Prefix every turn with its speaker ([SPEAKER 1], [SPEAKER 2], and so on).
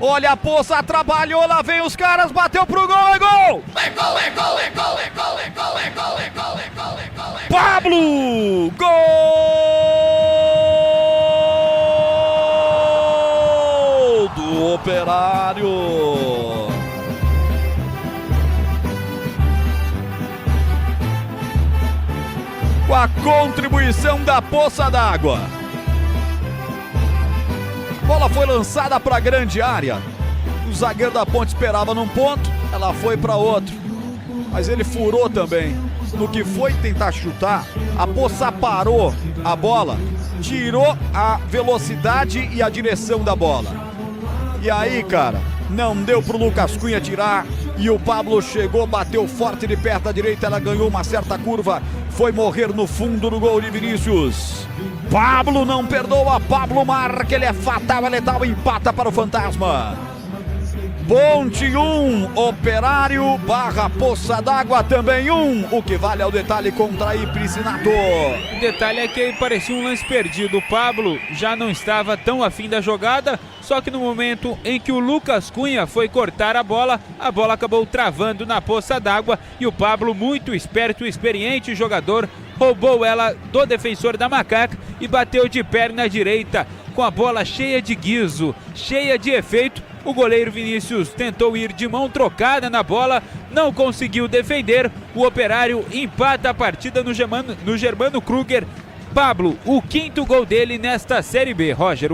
[SPEAKER 1] Olha a Poça, trabalhou, lá vem os caras, bateu pro gol, é gol! É gol, é gol, é gol, é gol, é gol, é gol, é gol, é gol, é gol, é gol. Pablo! Gol do Operário! Com a contribuição da Poça d'Água. Bola foi lançada para a grande área. O zagueiro da Ponte esperava num ponto, ela foi para outro. Mas ele furou também. No que foi tentar chutar, a Poça parou a bola, tirou a velocidade e a direção da bola. E aí, cara, não deu pro Lucas Cunha tirar. E o Pablo chegou, bateu forte de perto à direita, ela ganhou uma certa curva, foi morrer no fundo do gol de Vinícius. Pablo não perdoa, Pablo marca, ele é fatal, é letal, empata para o Fantasma. Ponte 1, Operário barra Poça d'Água também 1, o que vale ao detalhe contra a Ipricinato.
[SPEAKER 2] O detalhe é que parecia um lance perdido, o Pablo já não estava tão afim da jogada, só que no momento em que o Lucas Cunha foi cortar a bola acabou travando na Poça d'Água e o Pablo, muito esperto e experiente jogador, roubou ela do defensor da Macaca e bateu de perna direita com a bola cheia de guizo, cheia de efeito. O goleiro Vinícius tentou ir de mão trocada na bola, não conseguiu defender. O Operário empata a partida no Germano Kruger. Pablo, o quinto gol dele nesta Série B, Roger.